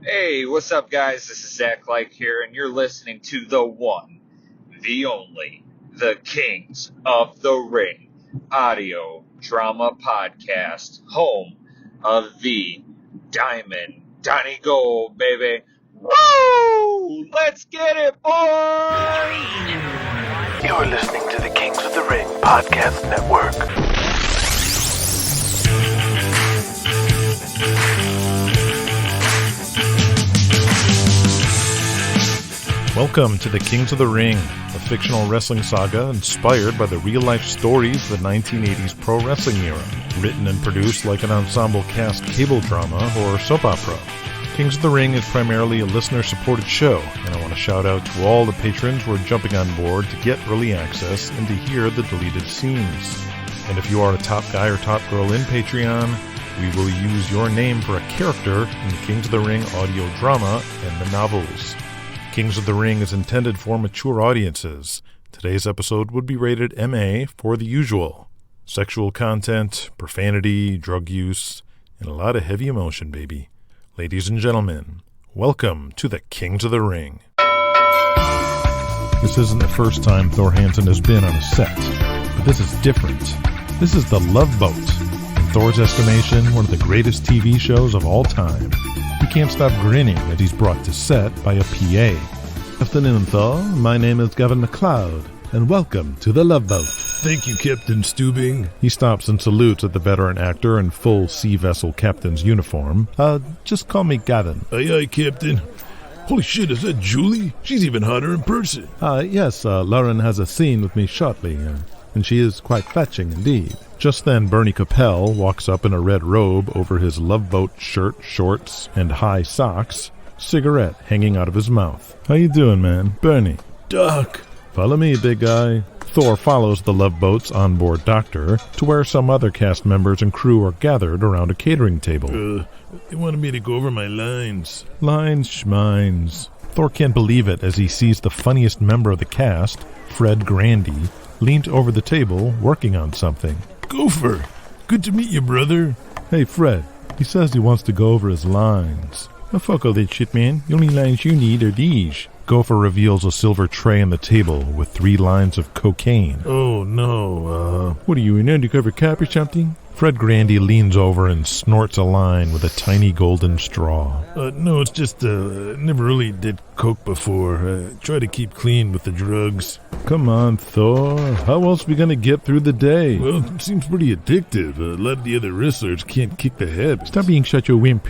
Hey, what's up, guys? This is Zach Like here, and you're listening to the one, the only, the Kings of the Ring audio drama podcast, home of the Diamond Donnie Gold, baby. Woo! Let's get it, boys! You're listening to the Kings of the Ring podcast network. Welcome to the Kings of the Ring, a fictional wrestling saga inspired by the real-life stories of the 1980s pro wrestling era, written and produced like an ensemble cast cable drama or soap opera. Kings of the Ring is primarily a listener-supported show, and I want to shout out to all the patrons who are jumping on board to get early access and to hear the deleted scenes. And if you are a top guy or top girl in Patreon, we will use your name for a character in the Kings of the Ring audio drama and the novels. Kings of the Ring is intended for mature audiences. Today's episode would be rated MA for the usual. Sexual content, profanity, drug use, and a lot of heavy emotion, baby. Ladies and gentlemen, welcome to the Kings of the Ring. This isn't the first time Thor Hansen has been on a set, but this is different. This is The Love Boat. In Thor's estimation, one of the greatest TV shows of all time. He can't stop grinning as he's brought to set by a PA. Afternoon, Thor. My name is Gavin McLeod, and welcome to The Love Boat. Thank you, Captain Stubing. He stops and salutes at the veteran actor in full sea vessel captain's uniform. Just call me Gavin. Aye, aye, Captain. Holy shit, is that Julie? She's even hotter in person. Yes, Lauren has a scene with me shortly, and she is quite fetching indeed. Just then, Bernie Capel walks up in a red robe over his Love Boat shirt, shorts, and high socks, cigarette hanging out of his mouth. How you doing, man? Bernie. Doc. Follow me, big guy. Thor follows the Love Boat's onboard doctor to where some other cast members and crew are gathered around a catering table. They wanted me to go over my lines. Lines, schmines. Thor can't believe it as he sees the funniest member of the cast, Fred Grandy, leaned over the table working on something. Gopher, good to meet you, brother. Hey, Fred. He says he wants to go over his lines. Oh, fuck all that shit, man. The only lines you need are these. Gopher reveals a silver tray on the table with 3 lines of cocaine. Oh, no, What are you, an undercover cop or something? Fred Grandy leans over and snorts a line with a tiny golden straw. No, it's just, never really did coke before. Try to keep clean with the drugs. Come on, Thor. How else are we gonna get through the day? Well, it seems pretty addictive. A lot of the other wrestlers can't kick the habit. Stop being such a wimp.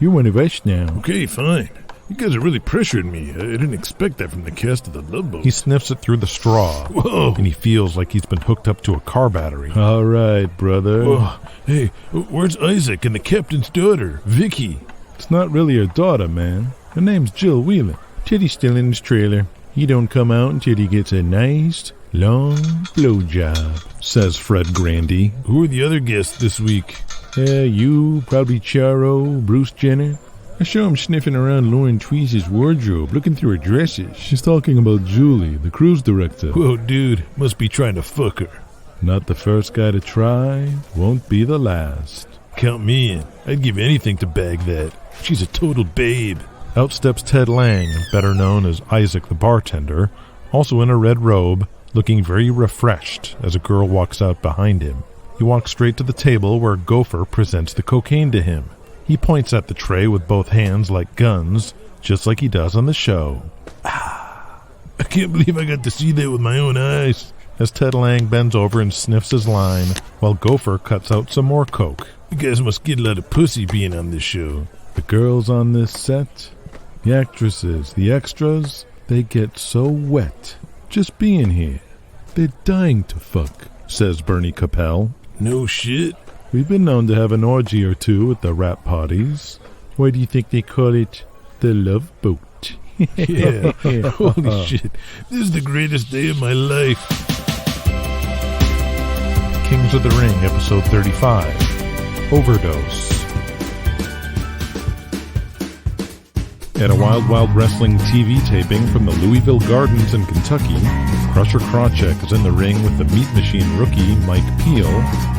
You're one of us now. Okay, fine. You guys are really pressuring me. I didn't expect that from the cast of The Love Boat. He sniffs it through the straw. Whoa. And he feels like he's been hooked up to a car battery. All right, brother. Whoa. Hey, where's Isaac and the captain's daughter, Vicky? It's not really her daughter, man. Her name's Jill Wheeler. Teddy's still in his trailer. He don't come out until he gets a nice, long blowjob, says Fred Grandy. Who are the other guests this week? You, probably Charo, Bruce Jenner. I saw him sniffing around Lauren Tweeze's wardrobe, looking through her dresses. She's talking about Julie, the cruise director. Whoa, dude, must be trying to fuck her. Not the first guy to try, won't be the last. Count me in. I'd give anything to bag that. She's a total babe. Out steps Ted Lang, better known as Isaac the bartender, also in a red robe, looking very refreshed as a girl walks out behind him. He walks straight to the table where Gopher presents the cocaine to him. He points at the tray with both hands like guns, just like he does on the show. I can't believe I got to see that with my own eyes. As Ted Lang bends over and sniffs his line, while Gopher cuts out some more coke. You guys must get a lot of pussy being on this show. The girls on this set, the actresses, the extras, they get so wet. Just being here. They're dying to fuck, says Bernie Capel. No shit. We've been known to have an orgy or two at the rap parties. Why do you think they call it the Love Boat? Yeah, holy shit. This is the greatest day of my life. Kings of the Ring, episode 35, Overdose. At a Wild Wild Wrestling TV taping from the Louisville Gardens in Kentucky, Krusher Krawcyk is in the ring with the Meat Machine rookie Mike Peel,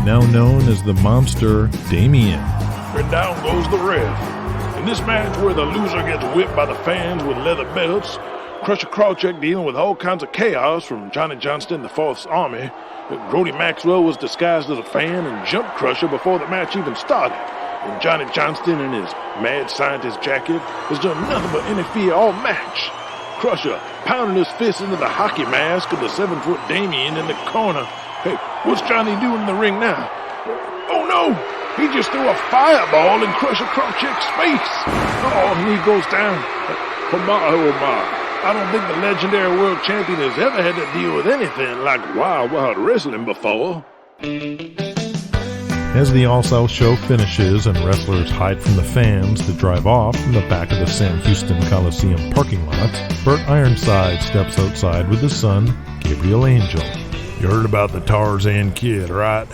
now known as the Monster Damien. And down goes the ref. In this match where the loser gets whipped by the fans with leather belts, Krusher Krawcyk dealing with all kinds of chaos from Johnny Johnston and the Fourth Army. Brody Maxwell was disguised as a fan and jumped Krusher before the match even started. And Johnny Johnston in his mad scientist jacket has done nothing but interfere all match. Krusher pounding his fist into the hockey mask of the 7-foot Damien in the corner. Hey, what's Johnny doing in the ring now? Oh no! He just threw a fireball in Krusher Krawcyk's face! Oh, and he goes down. Oh my. I don't think the legendary world champion has ever had to deal with anything like wild wrestling before. As the All-South show finishes and wrestlers hide from the fans that drive off from the back of the Sam Houston Coliseum parking lot, Bert Ironside steps outside with his son, Gabriel Angel. You heard about the Tarzan Kid, right?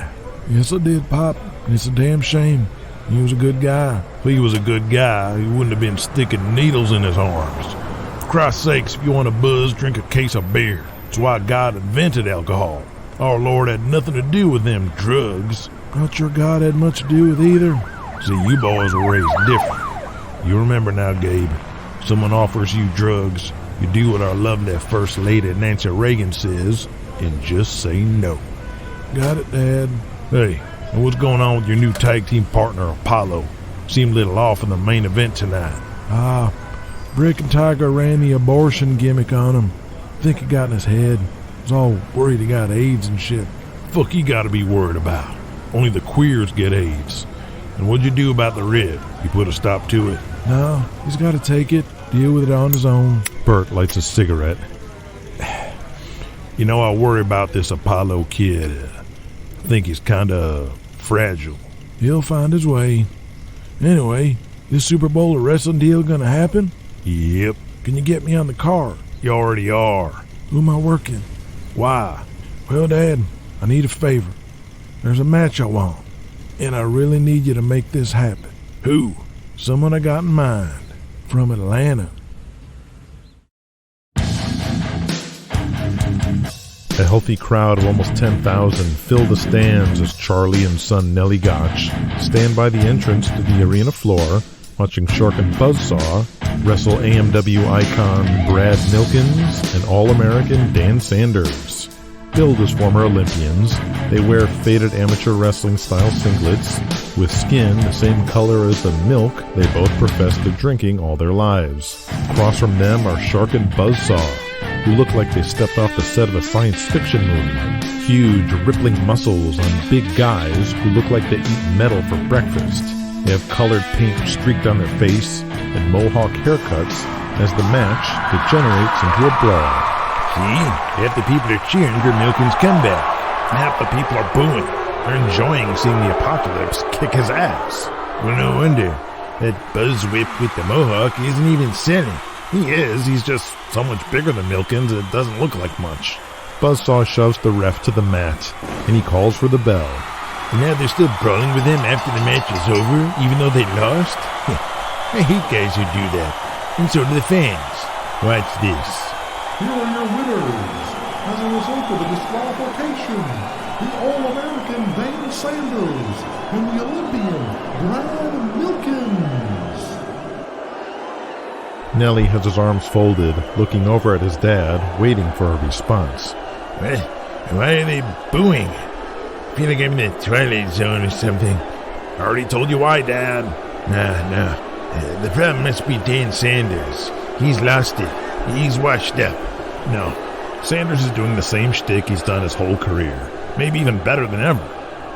Yes, I did, Pop. It's a damn shame. He was a good guy. If he was a good guy, he wouldn't have been sticking needles in his arms. For Christ's sakes, if you want a buzz, drink a case of beer. It's why God invented alcohol. Our Lord had nothing to do with them drugs. Not sure God had much to do with either. See, you boys were raised different. You remember now, Gabe. Someone offers you drugs, you do what our lovely First Lady Nancy Reagan says, and just say no. Got it, Dad. Hey, and what's going on with your new tag team partner, Apollo? Seemed a little off in the main event tonight. Brick and Tiger ran the abortion gimmick on him. I think he got in his head. Was all worried he got AIDS and shit. Fuck you gotta be worried about. Only the queers get AIDS. And what'd you do about the rib? You put a stop to it? No, he's gotta take it, deal with it on his own. Bert lights a cigarette. You know, I worry about this Apollo kid. I think he's kinda fragile. He'll find his way. Anyway, this Super Bowl of wrestling deal gonna happen? Yep. Can you get me on the card? You already are. Who am I working? Why? Well, Dad, I need a favor. There's a match I want, and I really need you to make this happen. Who? Someone I got in mind. From Atlanta. A healthy crowd of almost 10,000 fill the stands as Charlie and son Nelly Gotch stand by the entrance to the arena floor, watching Shark and Buzzsaw wrestle AMW icon Brad Milkins and All-American Dan Sanders. Billed as former Olympians, they wear faded amateur wrestling-style singlets with skin the same color as the milk they both profess to drinking all their lives. Across from them are Shark and Buzzsaw, who look like they stepped off the set of a science fiction movie. Huge, rippling muscles on big guys who look like they eat metal for breakfast. They have colored paint streaked on their face and mohawk haircuts as the match degenerates into a brawl. See? Half the people are cheering for Milton's comeback. Half the people are booing. They're enjoying seeing the Apocalypse kick his ass. Well, no wonder. That buzzwhip with the mohawk isn't even selling. He is. He's just so much bigger than Milkins, it doesn't look like much. Buzzsaw shoves the ref to the mat, and he calls for the bell. And now they're still brawling with him after the match is over, even though they lost? I hate guys who do that. And so do the fans. Watch this. Here are your winners. As a result of the disqualification, the All-American Dan Sanders and the Olympian Brad Milkins. Nelly has his arms folded, looking over at his dad, waiting for a response. Why are they booing? I feel like I'm in the Twilight Zone or something. I already told you why, Dad. No. The problem must be Dan Sanders. He's lost it. He's washed up. No. Sanders is doing the same shtick he's done his whole career. Maybe even better than ever.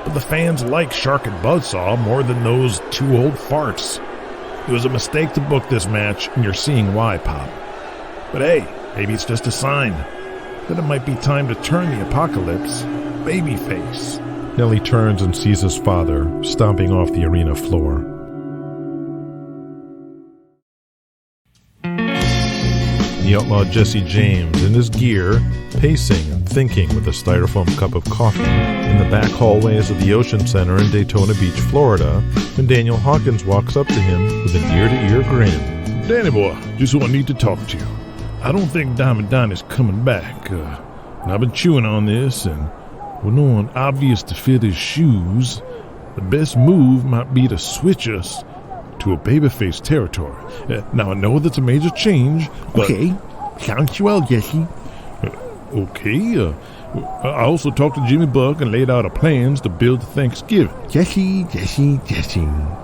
But the fans like Shark and Buzzsaw more than those two old farts. It was a mistake to book this match, and you're seeing why, Pop. But hey, maybe it's just a sign that it might be time to turn the Apocalypse babyface. Nelly turns and sees his father stomping off the arena floor. The outlaw Jesse James in his gear, pacing and thinking with a styrofoam cup of coffee in the back hallways of the Ocean Center in Daytona Beach, Florida, when Daniel Hawkins walks up to him with an ear-to-ear grin. Danny boy, just who I need to talk to. I don't think Diamond Donnie's coming back. And I've been chewing on this, and with no one obvious to fit his shoes, the best move might be to switch us to a babyface territory. Now, I know that's a major change, but... Okay, sounds swell, Jesse. Okay, I also talked to Jimmy Buck and laid out our plans to build Thanksgiving. Jesse.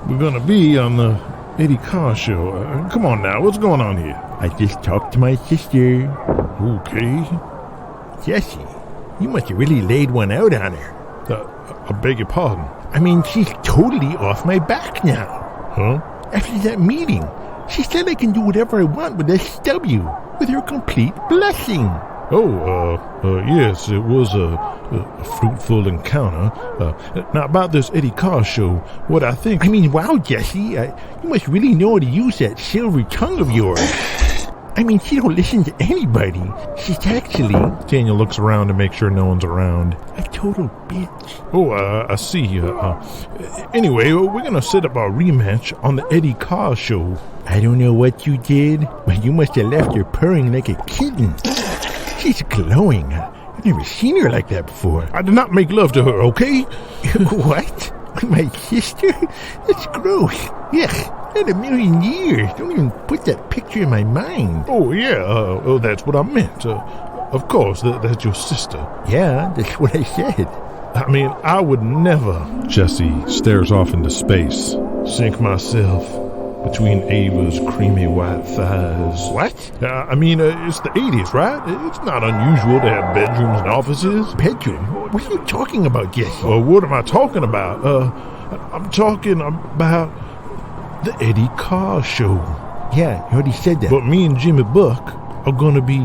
We're gonna be on the Eddie Carr show. Come on now, what's going on here? I just talked to my sister. Okay. Jesse, you must have really laid one out on her. I beg your pardon? I mean, she's totally off my back now. Huh? After that meeting, she said I can do whatever I want with SW, with her complete blessing. Yes, it was a fruitful encounter. Now, about this Eddie Carr show, what I think... I mean, wow, Jesse, you must really know how to use that silver tongue of yours. I mean, she don't listen to anybody. She's actually... Daniel looks around to make sure no one's around. A total bitch. I see. Anyway, we're gonna set up our rematch on the Eddie Carr show. I don't know what you did, but you must have left her purring like a kitten. She's glowing. I've never seen her like that before. I did not make love to her, okay? What? My sister? That's gross. Yuck. Not a million years. Don't even put that picture in my mind. Oh, yeah. That's what I meant. Of course, that's your sister. Yeah, that's what I said. I mean, I would never. Jesse stares off into space. Sink myself between Ava's creamy white thighs. What? It's the 80s, right? It's not unusual to have bedrooms and offices. Bedroom? What are you talking about, Jesse? What am I talking about? I'm talking about the Eddie Carr show. Yeah, you already said that. But me and Jimmy Buck are gonna be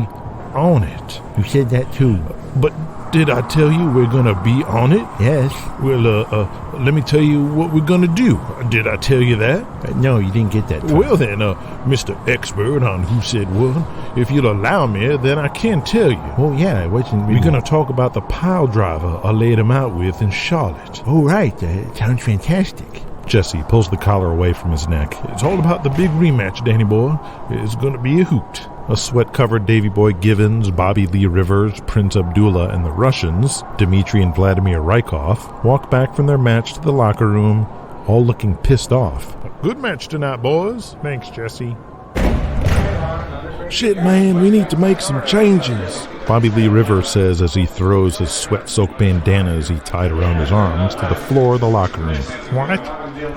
on it. You said that too. But did I tell you we're gonna be on it? Yes. Well, let me tell you what we're gonna do. Did I tell you that? No, you didn't get that. Well then, Mr. Expert on Who Said What, if you'll allow me, then I can tell you. Oh yeah, I wasn't really... We're gonna talk about the pile driver I laid him out with in Charlotte. Oh right, it sounds fantastic. Jesse pulls the collar away from his neck. It's all about the big rematch, Danny boy. It's gonna be a hoot. A sweat-covered Davy Boy Givens, Bobby Lee Rivers, Prince Abdullah, and the Russians, Dmitri and Vladimir Rykov, walk back from their match to the locker room, all looking pissed off. Good match tonight, boys. Thanks, Jesse. Shit, man, we need to make some changes. Bobby Lee Rivers says as he throws his sweat-soaked bandanas he tied around his arms to the floor of the locker room. What?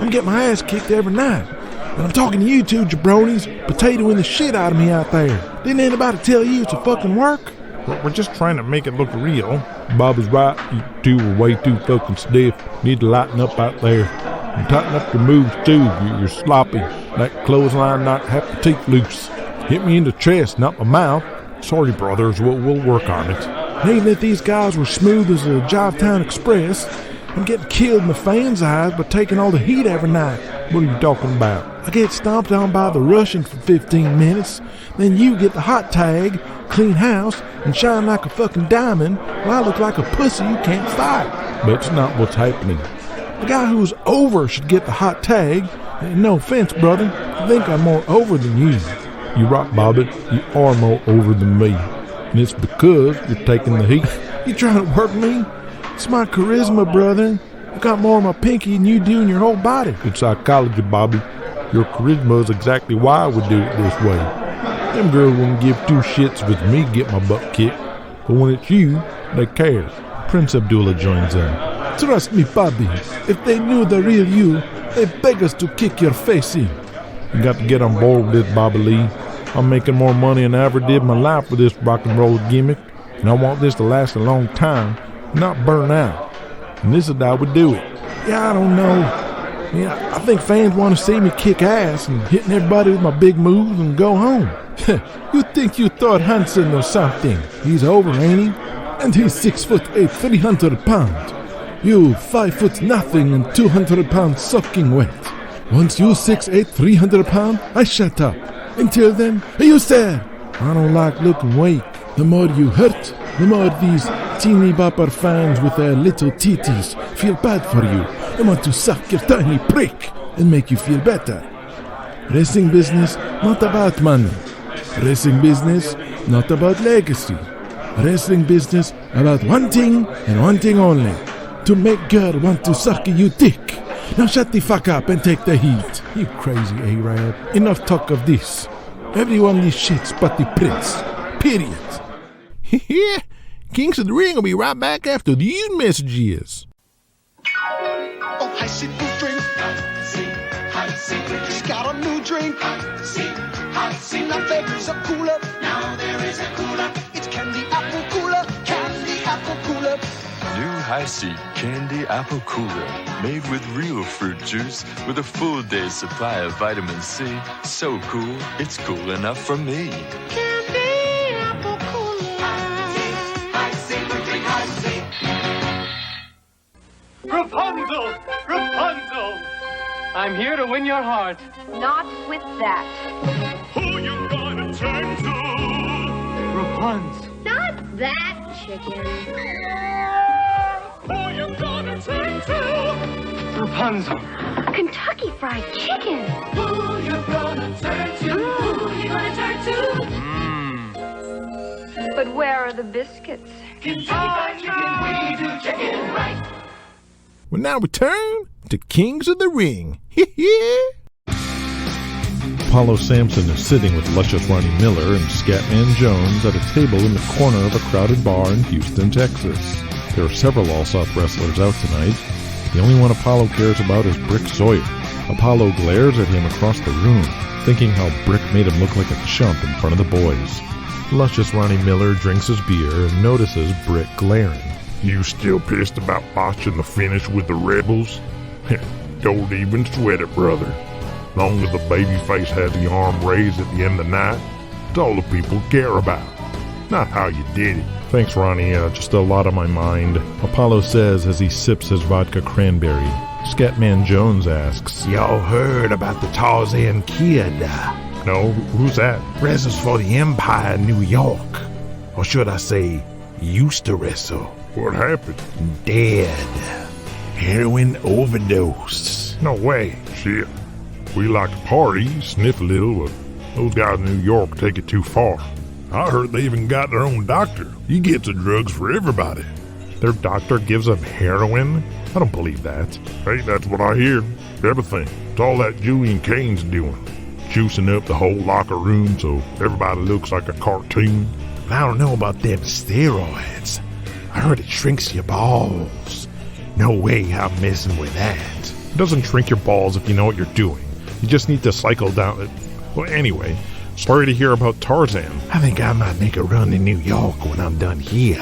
I'm getting my ass kicked every night. And I'm talking to you two jabronis, potatoing the shit out of me out there. Didn't anybody tell you it's a fucking work? We're just trying to make it look real. Bob is right. You two are way too fucking stiff. Need to lighten up out there. And tighten up your moves too. You're sloppy. That clothesline knocked half the teeth loose. Hit me in the chest, not my mouth. Sorry, brothers. We'll work on it. And even if these guys were smooth as a Jivetown Express, I'm getting killed in the fans' eyes by taking all the heat every night. What are you talking about? I get stomped on by the Russians for 15 minutes, then you get the hot tag, clean house, and shine like a fucking diamond while I look like a pussy you can't fight. That's not what's happening. The guy who's over should get the hot tag. And no offense, brother, I think I'm more over than you. You're right, Bobby. You are more over than me. And it's because you're taking the heat. You trying to work me? It's my charisma, brother. I got more of my pinky than you do in your whole body. It's psychology, Bobby. Your charisma is exactly why I would do it this way. Them girls wouldn't give two shits if it's me get my butt kicked. But when it's you, they care. Prince Abdullah joins in. Trust me, Bobby. If they knew the real you, they'd beg us to kick your face in. You got to get on board with this, Bobby Lee. I'm making more money than I ever did in my life with this rock and roll gimmick. And I want this to last a long time, not burn out. And this is how we do it. Yeah, I don't know. Yeah, I think fans want to see me kick ass and hitting everybody with my big moves and go home. You think you Thor Hansen or something. He's over, ain't he? And he's 6'8", 300 pounds. You 5' nothing and 200 pounds soaking wet. Once you 6'8", 300 pounds, I shut up. Until then, you said, I don't like looking weak. The more you hurt, the more these teeny bopper fans with their little titties feel bad for you. They want to suck your tiny prick and make you feel better. Wrestling business, not about money. Wrestling business, not about legacy. Wrestling business about one thing and one thing only. To make girl want to suck you dick. Now shut the fuck up and take the heat. You crazy Arab. Enough talk of this. Everyone needs shits but the prince. Period. Yeah, Kings of the Ring will be right back after these messages. Oh, I see blue drink. I see. Just got a new drink. I see. Now there is a cooler. It's candy apple cooler. Candy apple cooler. New Hi-C Candy Apple Cooler, made with real fruit juice with a full day's supply of vitamin C. So cool, it's cool enough for me. Candy apple cooler. Hi-C, we drink Hi-C. Rapunzel! Rapunzel! I'm here to win your heart. Not with that. Who you gonna turn to? Rapunzel. Not that chicken. Who you gonna turn to? Rapunzel. Kentucky Fried Chicken. Who you gonna turn to? Who you gonna turn to? But where are the biscuits? Kentucky Fried Chicken, we do chicken right. Well, now return to Kings of the Ring. Apollo Sampson is sitting with luscious Ronnie Miller and Scatman Jones at a table in the corner of a crowded bar in Houston, Texas. There are several All-South wrestlers out tonight. The only one Apollo cares about is Brick Sawyer. Apollo glares at him across the room, thinking how Brick made him look like a chump in front of the boys. Luscious Ronnie Miller drinks his beer and notices Brick glaring. You still pissed about botching the finish with the Rebels? Don't even sweat it, brother. Long as the babyface has the arm raised at the end of the night, it's all the people care about, not how you did it. Thanks, Ronnie. Just a lot on my mind, Apollo says as he sips his vodka cranberry. Scatman Jones asks, Y'all heard about the Tarzan Kid? No, who's that? Wrestles for the Empire in New York. Or should I say, used to wrestle. What happened? Dead. Heroin overdose. No way. Shit. We like to party, sniff a little, but those guys in New York take it too far. I heard they even got their own doctor. He gets the drugs for everybody. Their doctor gives them heroin? I don't believe that. Hey, that's what I hear. Everything. It's all that Julian Kane's doing. Juicing up the whole locker room so everybody looks like a cartoon. But I don't know about them steroids. I heard it shrinks your balls. No way I'm messing with that. It doesn't shrink your balls if you know what you're doing. You just need to cycle down it. Well, anyway, sorry to hear about Tarzan. I think I might make a run in New York when I'm done here.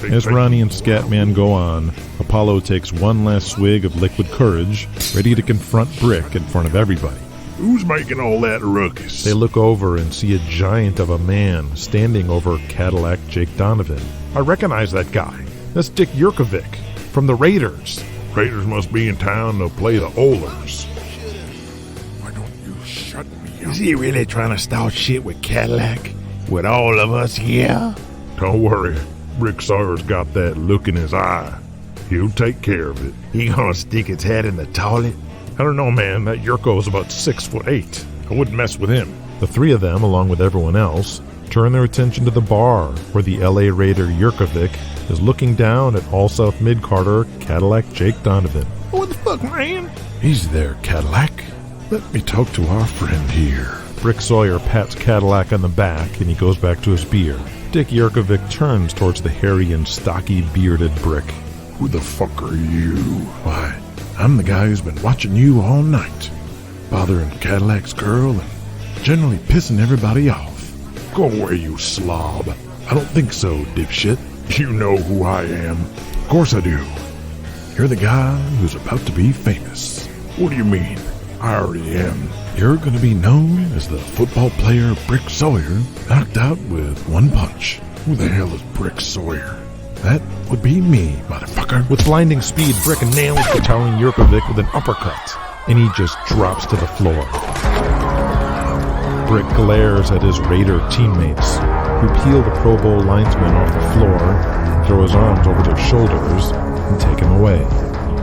As Ronnie and Scatman go on, Apollo takes one last swig of liquid courage, ready to confront Brick in front of everybody. Who's making all that ruckus? They look over and see a giant of a man standing over Cadillac Jake Donovan. I recognize that guy. That's Dick Yurkovic from the Raiders. Raiders must be in town to play the Oilers. Why don't you shut me up? Is he really trying to start shit with Cadillac? With all of us here? Don't worry. Brick Sawyer's got that look in his eye. He'll take care of it. He gonna stick his head in the toilet? I don't know, man. That Yurko's about 6'8". I wouldn't mess with him. The three of them, along with everyone else, turn their attention to the bar, where the LA Raider Yurkovic is looking down at All-South Mid-Carter Cadillac Jake Donovan. What the fuck, man? Easy there, Cadillac. Let me talk to our friend here. Brick Sawyer pats Cadillac on the back, and he goes back to his beer. Dick Yurkovic turns towards the hairy and stocky bearded Brick. Who the fuck are you? Why, I'm the guy who's been watching you all night, bothering Cadillac's girl and generally pissing everybody off. Go away, you slob. I don't think so, dipshit. You know who I am. Of course I do. You're the guy who's about to be famous. What do you mean? I already am. You're going to be known as the football player Brick Sawyer, knocked out with one punch. Who the hell is Brick Sawyer? That would be me, motherfucker. With blinding speed, Brick nails the towering Yurkovic with an uppercut, and he just drops to the floor. Brick glares at his Raider teammates, who peel the Pro Bowl linesman off the floor, throw his arms over their shoulders, and take him away.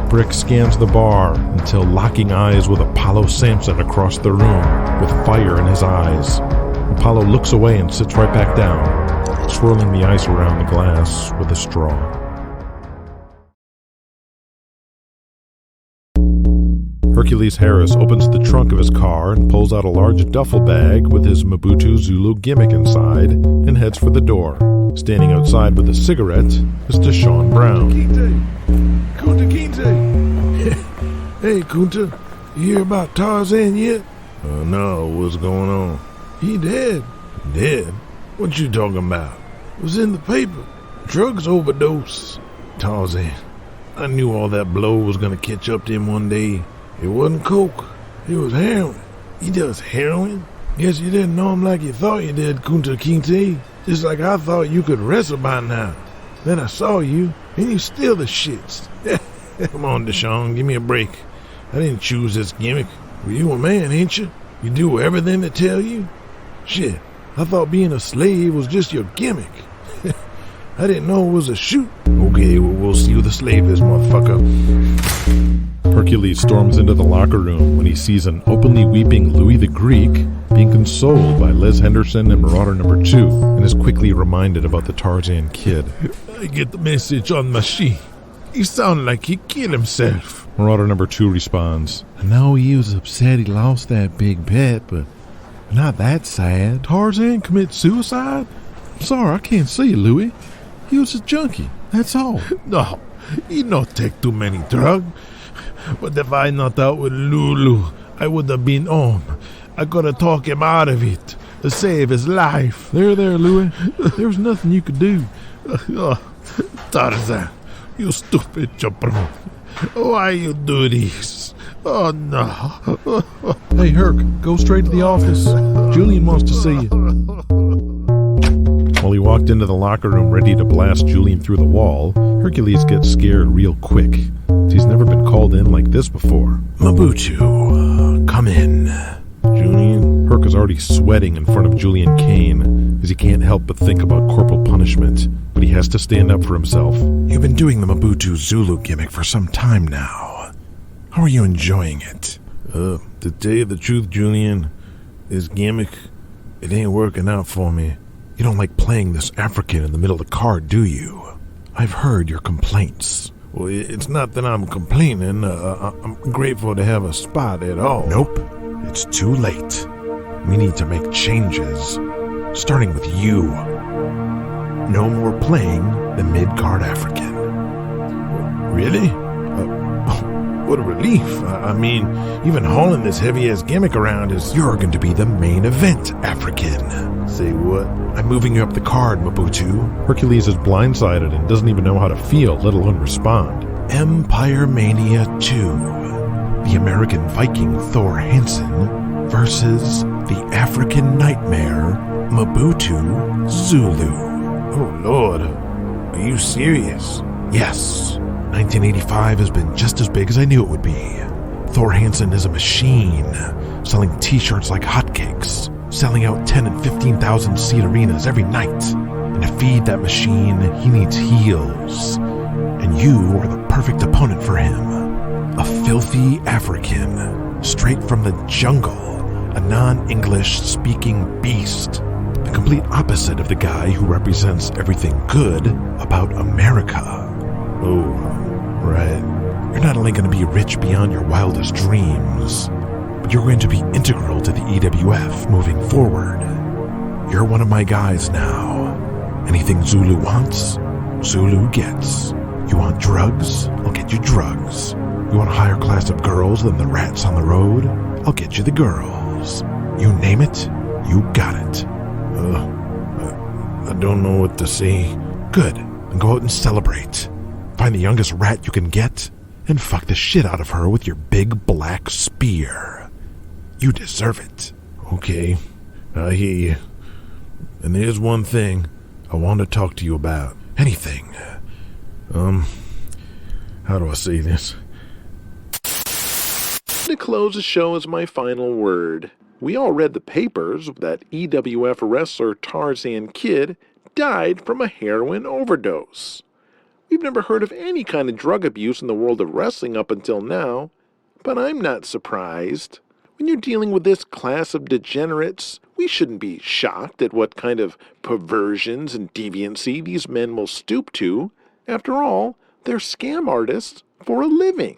Brick scans the bar until locking eyes with Apollo Sampson across the room, with fire in his eyes. Apollo looks away and sits right back down, swirling the ice around the glass with a straw. Hercules Harris opens the trunk of his car and pulls out a large duffel bag with his Mbutu Zulu gimmick inside and heads for the door. Standing outside with a cigarette is DeShaun Brown. Kunta Kinte. Hey, Kunta, you hear about Tarzan yet? No, what's going on? He dead. Dead? What you talking about? It was in the paper. Drugs overdose. Tarzan. I knew all that blow was gonna catch up to him one day. It wasn't coke. It was heroin. He does heroin? Guess you didn't know him like you thought you did, Kunta Kinte. Just like I thought you could wrestle by now. Then I saw you, and you steal the shits. Come on, DeShaun, give me a break. I didn't choose this gimmick. Well, you a man, ain't you? You do everything they tell you? Shit, I thought being a slave was just your gimmick. I didn't know it was a shoot. Okay, well, we'll see who the slave is, motherfucker. Hercules storms into the locker room when he sees an openly weeping Louis the Greek being consoled by Les Henderson and Marauder number 2, and is quickly reminded about the Tarzan Kid. I get the message on my sheet. He sounded like he killed himself. Marauder number 2 responds, I know he was upset he lost that big bet, but not that sad. Tarzan commit suicide? Sorry, I can't see you, Louis. He was a junkie, that's all. No, he not take too many drugs. But if I not out with Lulu, I would have been home. I gotta talk him out of it to save his life. There, Louis. There's nothing you could do. Tarzan, you stupid jabron. Why you do this? Oh, no. Hey, Herc, go straight to the office. Julian wants to see you. While he walked into the locker room ready to blast Julian through the wall, Hercules gets scared real quick. He's never been called in like this before. Mbutu, come in. Julian? Herc is already sweating in front of Julian Kane, as he can't help but think about corporal punishment, but he has to stand up for himself. You've been doing the Mbutu Zulu gimmick for some time now. How are you enjoying it? To tell you the truth, Julian, this gimmick, it ain't working out for me. You don't like playing this African in the middle of the card, do you? I've heard your complaints. Well, it's not that I'm complaining. I'm grateful to have a spot at all. Nope. It's too late. We need to make changes. Starting with you. No more playing the mid-card African. Really? What a relief. I mean, even hauling this heavy-ass gimmick around is... You're going to be the main event African. Say what? I'm moving you up the card, Mbutu. Hercules is blindsided and doesn't even know how to feel, let alone respond. Empire Mania 2. The American Viking Thor Hansen versus the African Nightmare Mbutu Zulu. Oh, Lord. Are you serious? Yes. 1985 has been just as big as I knew it would be. Thor Hansen is a machine, selling t-shirts like hotcakes, selling out 10 and 15,000 seat arenas every night. And to feed that machine, he needs heels. And you are the perfect opponent for him. A filthy African, straight from the jungle, a non-English speaking beast. The complete opposite of the guy who represents everything good about America. Oh, right. You're not only going to be rich beyond your wildest dreams, but you're going to be integral to the EWF moving forward. You're one of my guys now. Anything Zulu wants, Zulu gets. You want drugs? I'll get you drugs. You want a higher class of girls than the rats on the road? I'll get you the girls. You name it, you got it. I don't know what to say. Good, then go out and celebrate. Find the youngest rat you can get, and fuck the shit out of her with your big black spear. You deserve it. Okay, I hear you. And there's one thing I want to talk to you about. Anything. How do I say this? To close the show is my final word. We all read the papers that EWF wrestler Tarzan Kid died from a heroin overdose. We've never heard of any kind of drug abuse in the world of wrestling up until now, but I'm not surprised. When you're dealing with this class of degenerates, we shouldn't be shocked at what kind of perversions and deviancy these men will stoop to. After all, they're scam artists for a living.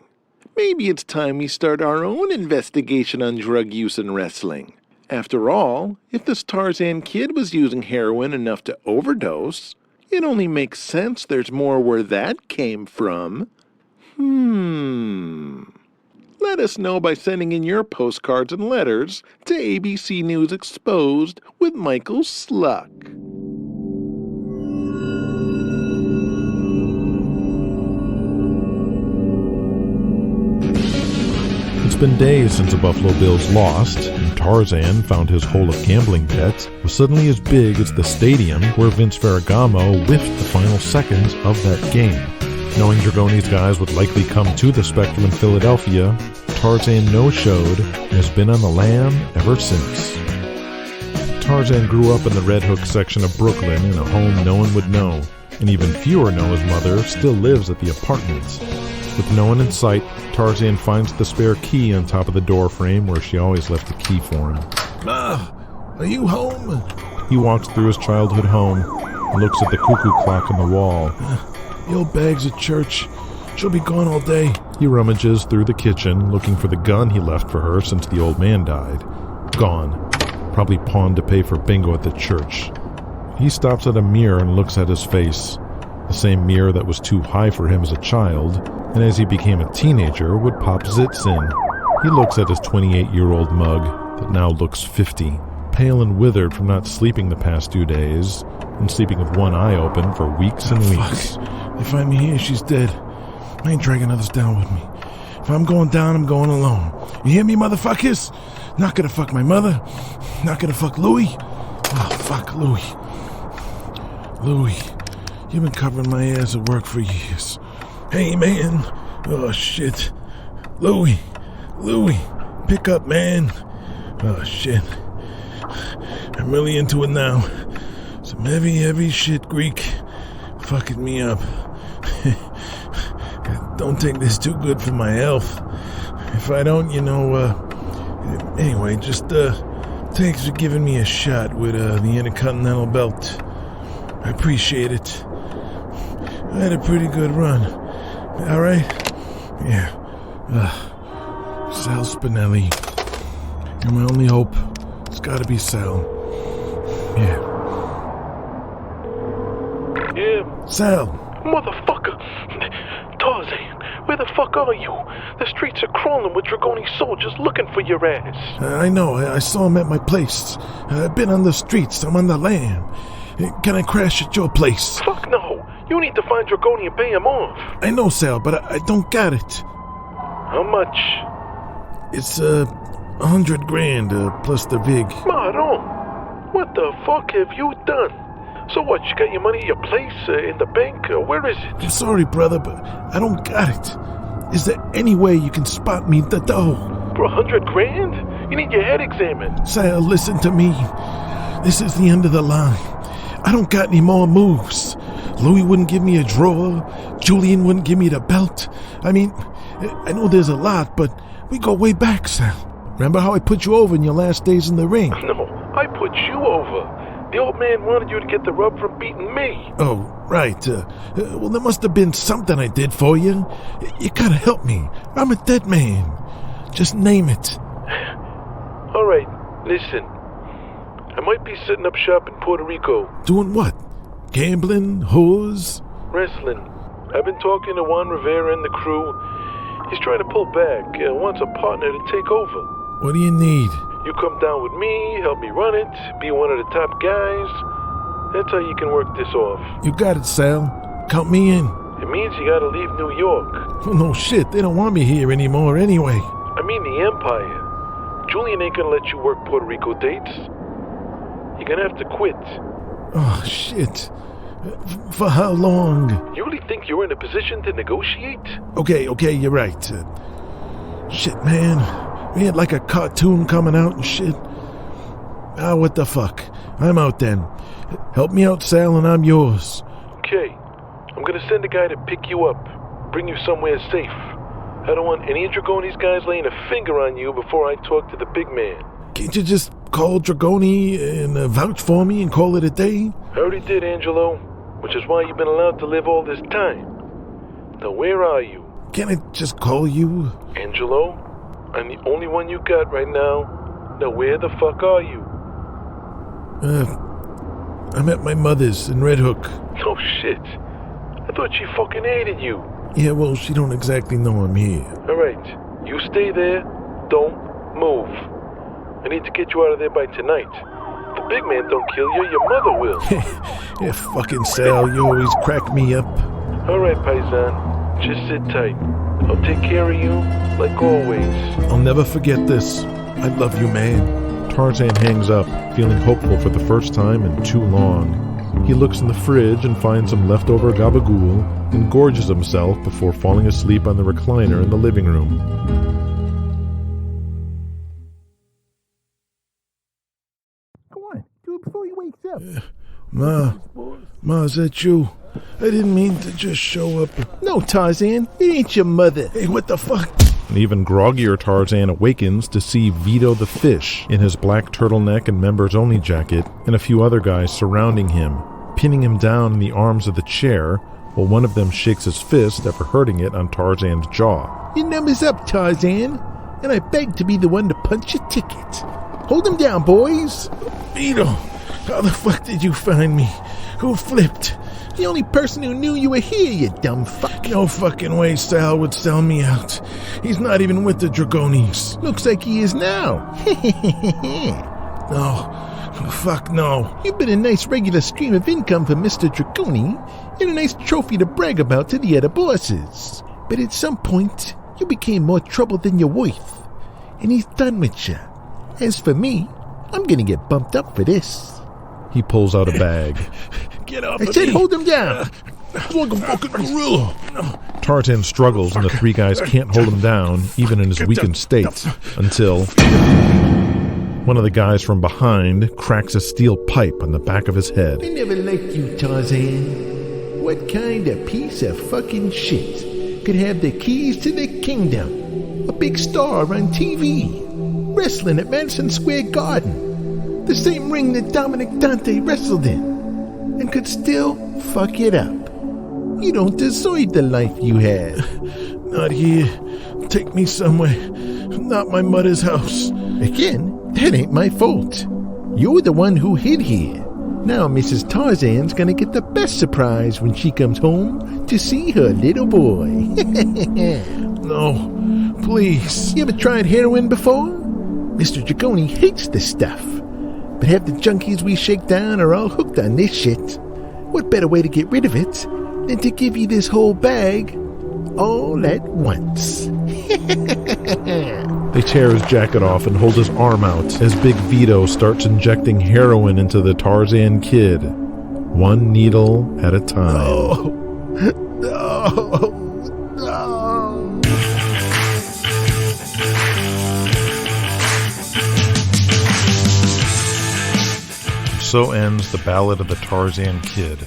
maybe it's time we start our own investigation on drug use in wrestling. After all, if this Tarzan Kid was using heroin enough to overdose, it only makes sense there's more where that came from. Let us know by sending in your postcards and letters to ABC News Exposed with Michael Sluck. It's been days since the Buffalo Bills lost, and Tarzan found his hole of gambling debt was suddenly as big as the stadium where Vince Ferragamo whiffed the final seconds of that game. Knowing Dragoni's guys would likely come to the Spectrum in Philadelphia, Tarzan no-showed and has been on the lam ever since. Tarzan grew up in the Red Hook section of Brooklyn in a home no one would know, and even fewer know his mother still lives at the apartments. With no one in sight, Tarzan finds the spare key on top of the door frame where she always left the key for him. Ma, are you home? He walks through his childhood home and looks at the cuckoo clock on the wall. The old bag's at church. She'll be gone all day. He rummages through the kitchen, looking for the gun he left for her since the old man died. Gone. Probably pawned to pay for bingo at the church. He stops at a mirror and looks at his face. The same mirror that was too high for him as a child, and as he became a teenager would pop zits in. He looks at his 28-year-old mug that now looks 50, pale and withered from not sleeping the past 2 days, and sleeping with one eye open for weeks and weeks. They find me here, she's dead. I ain't dragging others down with me. If I'm going down, I'm going alone. You hear me, motherfuckers? Not gonna fuck my mother. Not gonna fuck Louie. Oh, fuck Louie. Louie, you've been covering my ass at work for years. Hey, man. Oh, shit. Louie, pick up, man. Oh, shit. I'm really into it now. Some heavy shit, Greek. Fucking me up. Don't take this too good for my health. If I don't, anyway, just, thanks for giving me a shot with, the Intercontinental Belt. I appreciate it. I had a pretty good run. All right? Yeah. Sal Spinelli. You're my only hope. It's gotta be Sal. Yeah. Sal. Motherfucker. Tarzan, where the fuck are you? The streets are crawling with Dragoni soldiers looking for your ass. I know. I saw him at my place. I've been on the streets. I'm on the lam. Can I crash at your place? Fuck no. You need to find Dragoni and pay him off. I know, Sal, but I don't got it. How much? It's, $100,000, plus the vig. Maron, what the fuck have you done? So what, you got your money at your place, in the bank? Where is it? I'm sorry, brother, but I don't got it. Is there any way you can spot me the dough? For $100,000? You need your head examined. Sal, listen to me. This is the end of the line. I don't got any more moves. Louis wouldn't give me a drawer. Julian wouldn't give me the belt. I mean, I know there's a lot, but we go way back, Sal. Remember how I put you over in your last days in the ring? No, I put you over. The old man wanted you to get the rub from beating me. Oh, right. Well, there must have been something I did for you. You gotta help me. I'm a dead man. Just name it. All right, listen. I might be setting up shop in Puerto Rico. Doing what? Gambling? Whores? Wrestling. I've been talking to Juan Rivera and the crew. He's trying to pull back. Wants a partner to take over. What do you need? You come down with me, help me run it, be one of the top guys. That's how you can work this off. You got it, Sal. Count me in. It means you gotta leave New York. Well, no shit. They don't want me here anymore anyway. I mean the Empire. Julian ain't gonna let you work Puerto Rico dates. You're gonna have to quit. Oh, shit. For how long? You really think you're in a position to negotiate? Okay, you're right. Shit, man. We had like a cartoon coming out and shit. What the fuck? I'm out then. Help me out, Sal, and I'm yours. Okay. I'm gonna send a guy to pick you up. Bring you somewhere safe. I don't want any of Dragoni's guys laying a finger on you before I talk to the big man. Can't you just call Dragoni and vouch for me and call it a day? I already did, Angelo. Which is why you've been allowed to live all this time. Now where are you? Can I just call you? Angelo? I'm the only one you got right now. Now where the fuck are you? I'm at my mother's in Red Hook. Oh shit. I thought she fucking hated you. Yeah, well, she don't exactly know I'm here. Alright, you stay there. Don't move. I need to get you out of there by tonight. If the big man don't kill you, your mother will. Yeah, fucking Sal, you always crack me up. Alright, Paisan. Just sit tight. I'll take care of you like always. I'll never forget this. I love you, man. Tarzan hangs up, feeling hopeful for the first time in too long. He looks in the fridge and finds some leftover gabagool and gorges himself before falling asleep on the recliner in the living room. Go on, do it before he wakes up. Ma, is that you? I didn't mean to just show up. No, Tarzan, it ain't your mother. Hey, what the fuck? An even groggier Tarzan awakens to see Vito the Fish in his black turtleneck and members-only jacket and a few other guys surrounding him, pinning him down in the arms of the chair while one of them shakes his fist after hurting it on Tarzan's jaw. Your number's up, Tarzan, and I beg to be the one to punch your ticket. Hold him down, boys. Vito, how the fuck did you find me? Who flipped? The only person who knew you were here, you dumb fuck. No fucking way Sal would sell me out. He's not even with the Dragonis. Looks like he is now. No. Fuck no. You've been a nice regular stream of income for Mr. Dragoni and a nice trophy to brag about to the other bosses. But at some point, you became more trouble than you're worth. And he's done with you. As for me, I'm gonna get bumped up for this. He pulls out a bag. Get off I of said me. Hold him down. It's like a fucking gorilla. Tarzan struggles and the three guys can't hold him down, even in his weakened state, until one of the guys from behind cracks a steel pipe on the back of his head. I never liked you, Tarzan. What kind of piece of fucking shit could have the keys to the kingdom? A big star on TV, wrestling at Madison Square Garden, the same ring that Dominic Dante wrestled in, and could still fuck it up. You don't deserve the life you have. Not here. Take me somewhere. Not my mother's house. Again, that ain't my fault. You're the one who hid here. Now Mrs. Tarzan's gonna get the best surprise when she comes home to see her little boy. No, please. You ever tried heroin before? Mr. Dragoni hates this stuff. But half the junkies we shake down are all hooked on this shit. What better way to get rid of it than to give you this whole bag all at once? They tear his jacket off and hold his arm out as Big Vito starts injecting heroin into the Tarzan Kid, one needle at a time. No. So ends the Ballad of the Tarzan Kid.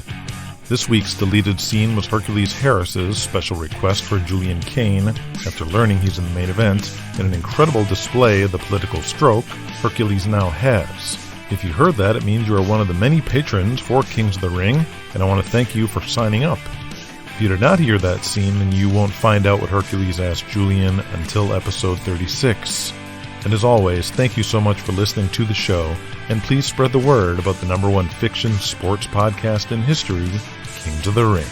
This week's deleted scene was Hercules Harris's special request for Julian Kane after learning he's in the main event in an incredible display of the political stroke Hercules now has. If you heard that, it means you are one of the many patrons for Kings of the Ring, and I want to thank you for signing up. If you did not hear that scene, then you won't find out what Hercules asked Julian until episode 36. And as always, thank you so much for listening to the show, and please spread the word about the #1 fiction sports podcast in history, Kings of the Ring.